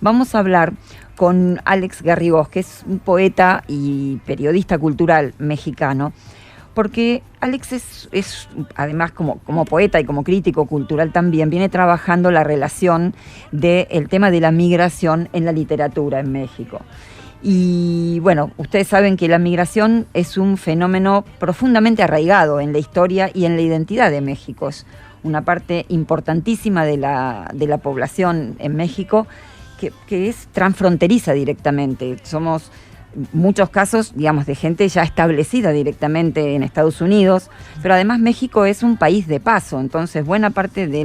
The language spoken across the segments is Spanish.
Vamos a hablar con Alex Garrigós, que es un poeta y periodista cultural mexicano, porque Alex es además como poeta y como crítico cultural también, viene trabajando la relación del tema de la migración en la literatura en México. Y bueno, ustedes saben que la migración es un fenómeno profundamente arraigado en la historia y en la identidad de México. Es una parte importantísima de la población en México que es transfronteriza directamente. Somos muchos casos, digamos, de gente ya establecida directamente en Estados Unidos, pero además México es un país de paso, entonces buena parte de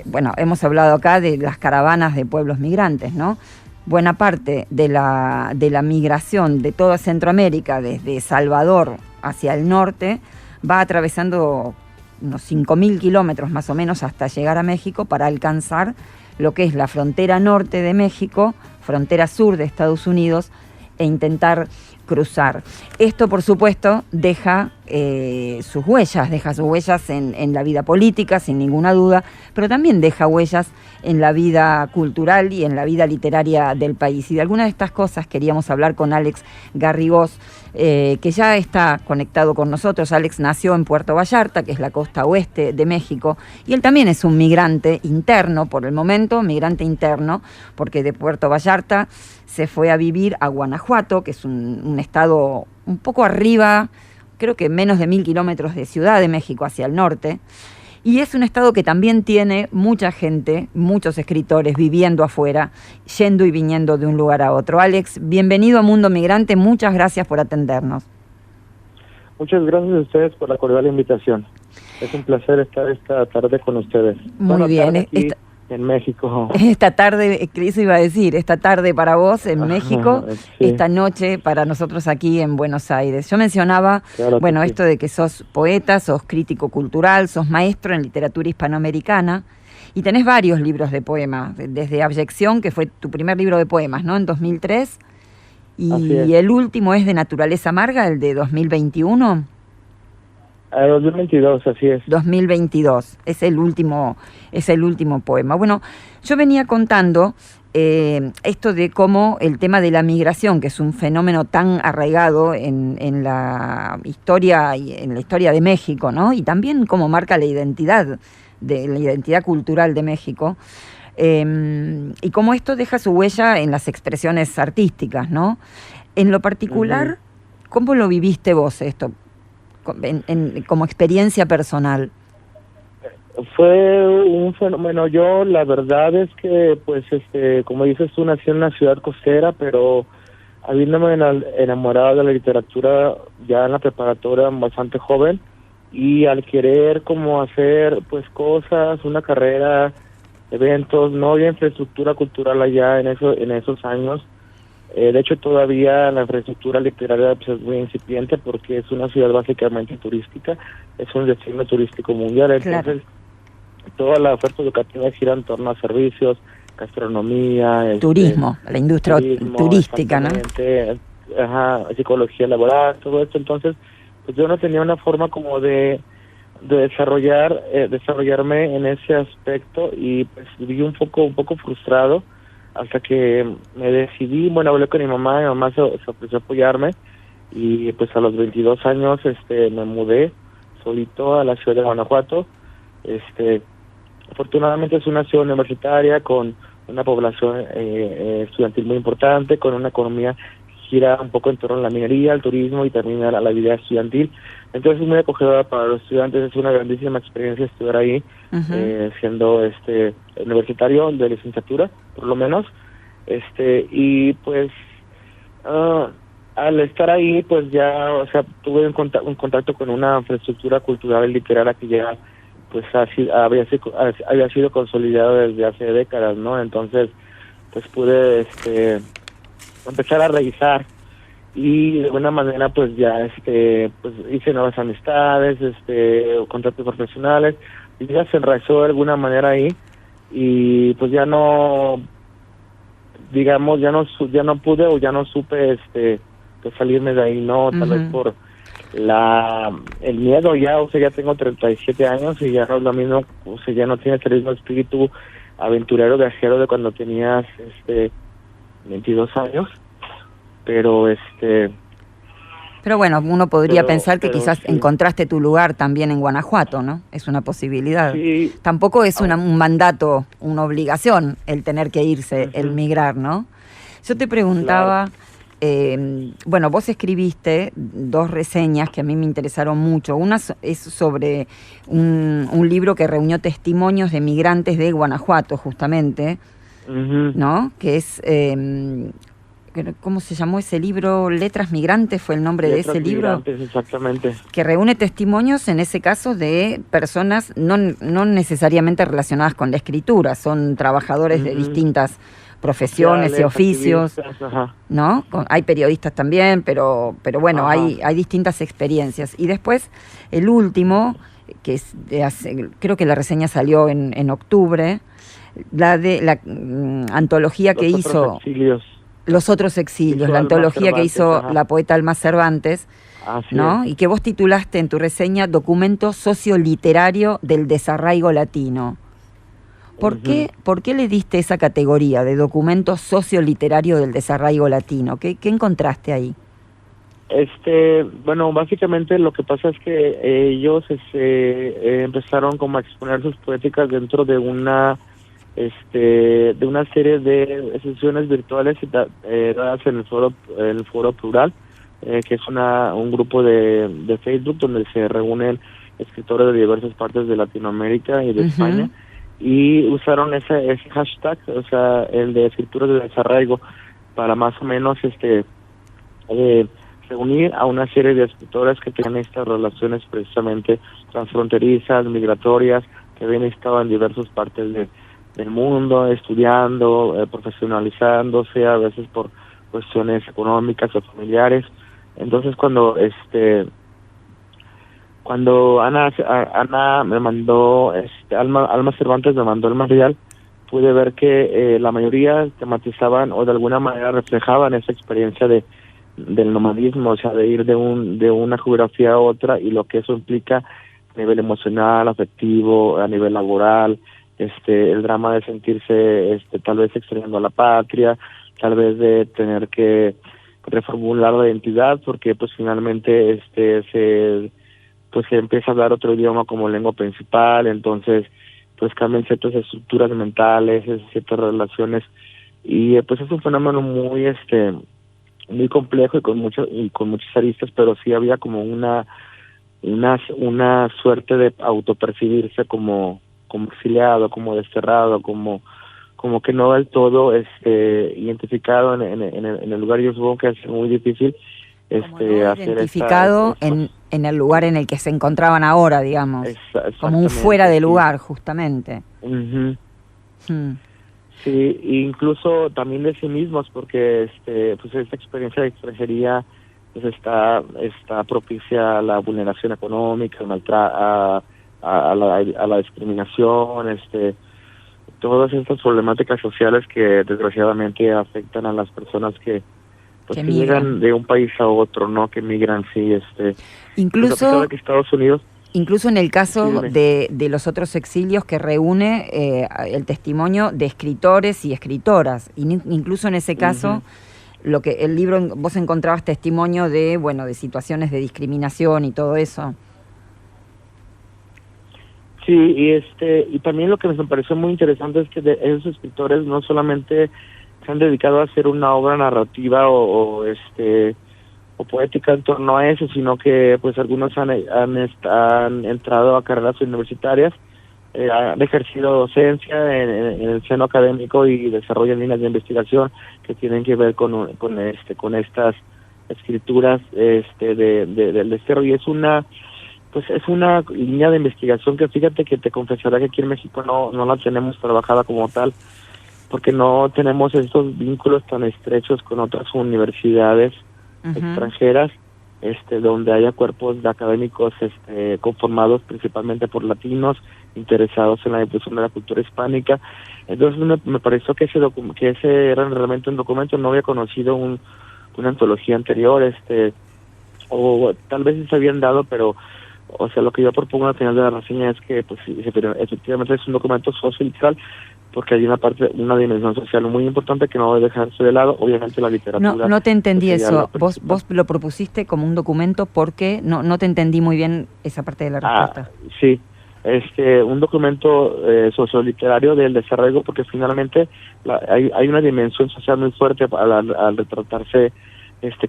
bueno, hemos hablado acá de las caravanas de pueblos migrantes, ¿no? Buena parte de la migración de toda Centroamérica, desde Salvador hacia el norte, va atravesando unos 5.000 kilómetros más o menos hasta llegar a México para alcanzar lo que es la frontera norte de México, frontera sur de Estados Unidos, e intentar cruzar. Esto, por supuesto, deja sus huellas en la vida política, sin ninguna duda, pero también deja huellas en la vida cultural y en la vida literaria del país. Y de algunas de estas cosas queríamos hablar con Alex Garrigós, que ya está conectado con nosotros. Alex nació en Puerto Vallarta, que es la costa oeste de México, y él también es un migrante interno, por el momento, migrante interno, porque de Puerto Vallarta se fue a vivir a Guanajuato, que es un estado un poco arriba, creo que menos de 1.000 kilómetros de Ciudad de México hacia el norte, y es un estado que también tiene mucha gente, muchos escritores viviendo afuera, yendo y viniendo de un lugar a otro. Alex, bienvenido a Mundo Migrante, muchas gracias por atendernos. Muchas gracias a ustedes por la cordial invitación. Es un placer estar esta tarde con ustedes. Muy bien. Aquí en México. Esta tarde, eso iba a decir, esta tarde para vos en México, sí. Esta noche para nosotros aquí en Buenos Aires. Yo mencionaba, claro, bueno, sí, esto de que sos poeta, sos crítico cultural, sos maestro en literatura hispanoamericana y tenés varios libros de poemas, desde Abyección, que fue tu primer libro de poemas, ¿no? En 2003, y el último es de Naturaleza Amarga, el de 2021. 2022, así es. 2022, es el último poema. Bueno, yo venía contando esto de cómo el tema de la migración, que es un fenómeno tan arraigado en la historia de México, ¿no? Y también cómo marca la identidad cultural de México, y cómo esto deja su huella en las expresiones artísticas, ¿no? En lo particular, ¿cómo lo viviste vos esto? Como experiencia personal. Fue un fenómeno. Yo la verdad es que, pues, como dices tú, nací en una ciudad costera, pero habiéndome enamorado de la literatura ya en la preparatoria bastante joven, y al querer como hacer pues cosas, una carrera, eventos, no había infraestructura cultural allá en esos años. De hecho, todavía la infraestructura literaria pues, es muy incipiente porque es una ciudad básicamente turística, es un destino turístico mundial, entonces toda la oferta educativa gira en torno a servicios, gastronomía, turismo, la industria turística, ¿no? Psicología laboral, todo esto. Entonces, pues yo no tenía una forma como de desarrollarme en ese aspecto y pues viví un poco frustrado. Hasta que me decidí, bueno, hablé con mi mamá se ofreció a apoyarme y pues a los 22 años me mudé solito a la ciudad de Guanajuato. Afortunadamente es una ciudad universitaria con una población estudiantil muy importante, con una economía que gira un poco en torno a la minería, al turismo y también a la vida estudiantil. Entonces es muy acogedora para los estudiantes, es una grandísima experiencia estudiar ahí, siendo universitario de licenciatura, por lo menos. Y pues al estar ahí, pues ya, o sea, tuve un contacto con una infraestructura cultural y literaria que ya pues había sido consolidada desde hace décadas, ¿no? Entonces, pues pude empezar a revisar y de alguna manera pues ya pues hice nuevas amistades, contactos profesionales, y ya se enraizó de alguna manera ahí y pues ya no, digamos, ya no pude o ya no supe pues salirme de ahí, no, tal vez por el miedo ya, o sea, ya tengo 37 años y ya no es lo mismo, o sea, ya no tiene el mismo espíritu aventurero viajero de cuando tenías 22 años, pero Pero bueno, uno podría pensar que quizás sí. encontraste tu lugar también en Guanajuato, ¿no? Es una posibilidad. Sí. Tampoco es un mandato, una obligación el tener que irse, el migrar, ¿no? Yo te preguntaba, bueno, vos escribiste 2 reseñas que a mí me interesaron mucho. Una es sobre un libro que reunió testimonios de migrantes de Guanajuato, justamente, ¿no? Que es... ¿cómo se llamó ese libro? Letras Migrantes fue el nombre de ese libro. Letras Migrantes, exactamente. Que reúne testimonios, en ese caso, de personas no necesariamente relacionadas con la escritura, son trabajadores de distintas profesiones y oficios, ¿no? Hay periodistas también, pero bueno, hay distintas experiencias. Y después, el último, que es creo que la reseña salió en octubre, la de la antología que hizo... Los otros exilios, la antología que hizo la poeta Alma Cervantes, ¿no? Y que vos titulaste en tu reseña Documento Socioliterario del Desarraigo Latino. ¿Por qué le diste esa categoría de documento socioliterario del desarraigo latino? ¿Qué encontraste ahí? Bueno, básicamente lo que pasa es que ellos empezaron como a exponer sus poéticas dentro de una serie de sesiones virtuales dadas en el foro Plural, que es un grupo de Facebook donde se reúnen escritores de diversas partes de Latinoamérica y de España, y usaron ese hashtag, o sea, el de escrituras de desarraigo, para más o menos reunir a una serie de escritores que tenían estas relaciones precisamente transfronterizas, migratorias, que habían estado en diversas partes del mundo, estudiando, profesionalizándose, a veces por cuestiones económicas o familiares. Entonces cuando Ana me mandó, Alma Cervantes me mandó el material, pude ver que la mayoría tematizaban o de alguna manera reflejaban esa experiencia del nomadismo, o sea, de ir de una geografía a otra, y lo que eso implica a nivel emocional, afectivo, a nivel laboral, el drama de sentirse tal vez extrañando a la patria, tal vez de tener que reformular la identidad, porque pues finalmente se empieza a hablar otro idioma como lengua principal, entonces pues cambian ciertas estructuras mentales, ciertas relaciones, y pues es un fenómeno muy muy complejo y con muchas aristas, pero sí había como una suerte de autopercibirse como exiliado, como desterrado, como que no del todo identificado en el lugar. Yo supongo que es muy difícil hacer identificado en el lugar en el que se encontraban ahora, digamos, como un fuera de lugar, justamente. Sí, incluso también de sí mismos, porque pues esta experiencia de extranjería pues está propicia a la vulneración económica, a la discriminación, todas estas problemáticas sociales que desgraciadamente afectan a las personas que llegan de un país a otro, ¿no? Que migran, sí, incluso pues a pesar de que Estados Unidos, incluso en el caso de los otros exilios, que reúne el testimonio de escritores y escritoras, incluso en ese caso lo que el libro, vos encontrabas testimonio de situaciones de discriminación y todo eso. Sí, y también lo que me pareció muy interesante es que esos escritores no solamente se han dedicado a hacer una obra narrativa o poética en torno a eso, sino que pues algunos han entrado a carreras universitarias, han ejercido docencia en el seno académico y desarrollan líneas de investigación que tienen que ver con estas escrituras del destierro, y es una línea de investigación que, fíjate, que te confesaré que aquí en México no la tenemos trabajada como tal, porque no tenemos estos vínculos tan estrechos con otras universidades extranjeras, donde haya cuerpos de académicos conformados principalmente por latinos interesados en la difusión de la cultura hispánica. Entonces me pareció que ese era realmente un documento. No había conocido una antología anterior, o tal vez se habían dado, pero o sea, lo que yo propongo al final de la reseña es que pues efectivamente es un documento socioliteral, porque hay una dimensión social muy importante que no debe dejarse de lado. Obviamente la literatura... No te entendí pues, eso. Vos lo propusiste como un documento porque no te entendí muy bien esa parte de la respuesta. Sí, un documento socioliterario del desarrollo, porque finalmente hay una dimensión social muy fuerte al retratarse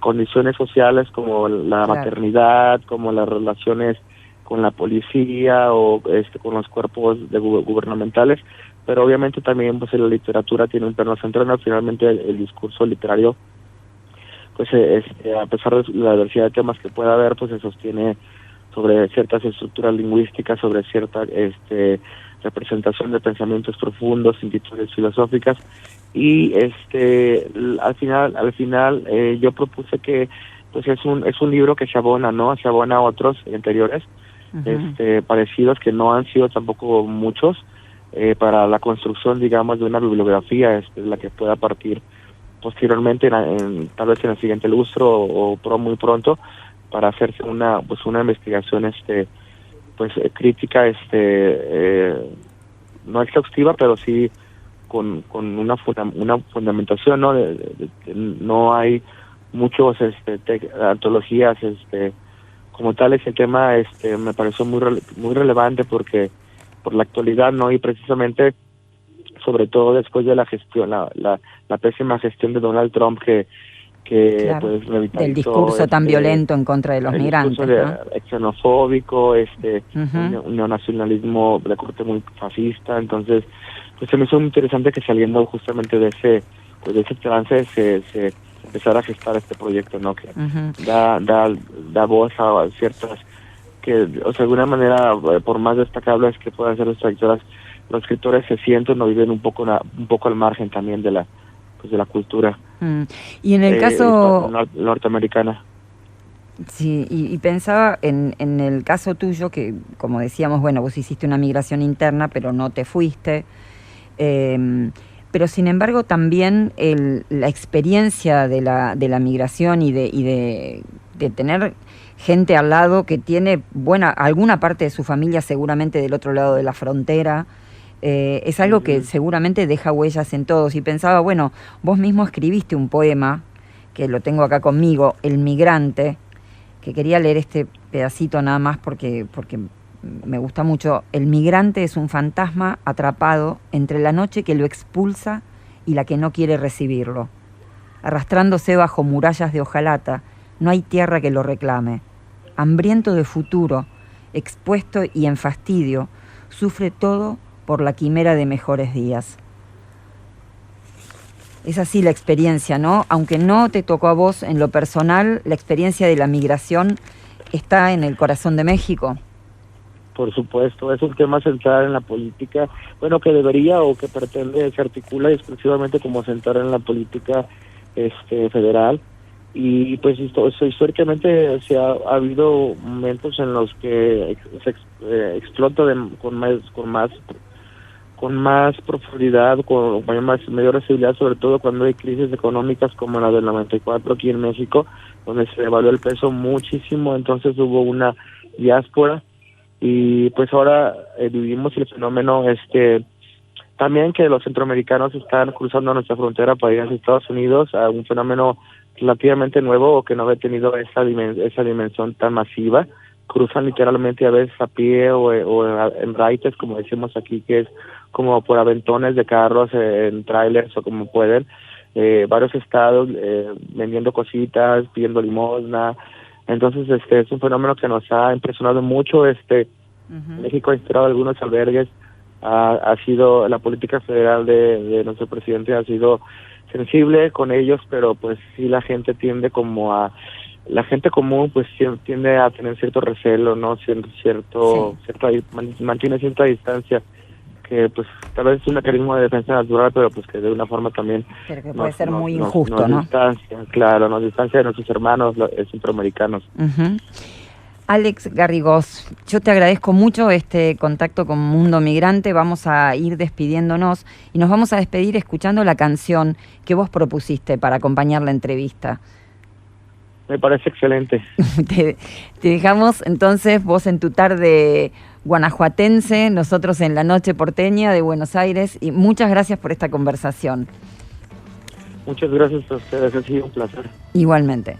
condiciones sociales como la maternidad, como las relaciones con la policía o con los cuerpos gubernamentales, pero obviamente también pues la literatura tiene un plano central. ¿No? Finalmente el discurso literario, pues a pesar de la diversidad de temas que pueda haber, pues se sostiene sobre ciertas estructuras lingüísticas, sobre cierta representación de pensamientos profundos, inquietudes filosóficas, y al final yo propuse que pues es un libro que se abona, ¿no? Se abona a otros anteriores, parecidos, que no han sido tampoco muchos, para la construcción, digamos, de una bibliografía la que pueda partir posteriormente, tal vez en el siguiente lustro o muy pronto, para hacerse una investigación crítica, no exhaustiva, pero sí con una fundamentación, ¿no? No hay muchos antologías como tal. Ese tema me pareció muy relevante porque por la actualidad, ¿no? Y precisamente sobre todo después de la gestión, la pésima gestión de Donald Trump, que claro, pues revitalizó del discurso tan violento en contra de los migrantes, ¿no? Xenofóbico, un neonacionalismo de corte muy fascista. Entonces pues se me hizo muy interesante que saliendo justamente de ese trance se empezara a gestar este proyecto, ¿no? Que da voz a ciertas que, o sea, de alguna manera, por más destacables que puedan ser las trayectorias, los escritores se sienten o viven un poco al margen también de la cultura. Y en el caso norteamericana. Sí, y pensaba en el caso tuyo, que como decíamos, bueno, vos hiciste una migración interna, pero no te fuiste, pero sin embargo también la experiencia de la migración y de tener gente al lado que tiene alguna parte de su familia seguramente del otro lado de la frontera, es algo que seguramente deja huellas en todos. Y pensaba, bueno, vos mismo escribiste un poema, que lo tengo acá conmigo, El Migrante, que quería leer este pedacito nada más porque me gusta mucho. El migrante es un fantasma atrapado entre la noche que lo expulsa y la que no quiere recibirlo. Arrastrándose bajo murallas de hojalata, no hay tierra que lo reclame. Hambriento de futuro, expuesto y en fastidio, sufre todo por la quimera de mejores días. Es así la experiencia, ¿no? Aunque no te tocó a vos en lo personal, la experiencia de la migración está en el corazón de México. Por supuesto, es un tema central en la política, bueno, que debería o que pretende, se articula exclusivamente como central en la política federal. Y pues históricamente ha habido momentos en los que se explota con más profundidad, con mayor accesibilidad, sobre todo cuando hay crisis económicas como la del 94 aquí en México, donde se devaluó el peso muchísimo. Entonces hubo una diáspora, y pues ahora vivimos el fenómeno también que los centroamericanos están cruzando nuestra frontera para ir a Estados Unidos, a un fenómeno relativamente nuevo o que no había tenido esa dimensión tan masiva. Cruzan literalmente a veces a pie o en raites, como decimos aquí, que es como por aventones de carros, en trailers o como pueden, varios estados, vendiendo cositas, pidiendo limosna. Entonces es un fenómeno que nos ha impresionado mucho. México ha inspirado algunos albergues, ha sido la política federal de nuestro presidente ha sido sensible con ellos, pero pues sí la gente la gente común pues tiende a tener cierto recelo, ¿no? Mantiene cierta distancia, que pues tal vez es un mecanismo de defensa natural, pero pues que de una forma también pero que puede ser muy injusto, ¿no? Nos distancia de nuestros hermanos centroamericanos. Alex Garrigós, yo te agradezco mucho este contacto con Mundo Migrante. Vamos a ir despidiéndonos y nos vamos a despedir escuchando la canción que vos propusiste para acompañar la entrevista. Me parece excelente. Te dejamos entonces, vos en tu tarde guanajuatense, nosotros en la noche porteña de Buenos Aires, y muchas gracias por esta conversación. Muchas gracias a ustedes, ha sido un placer. Igualmente.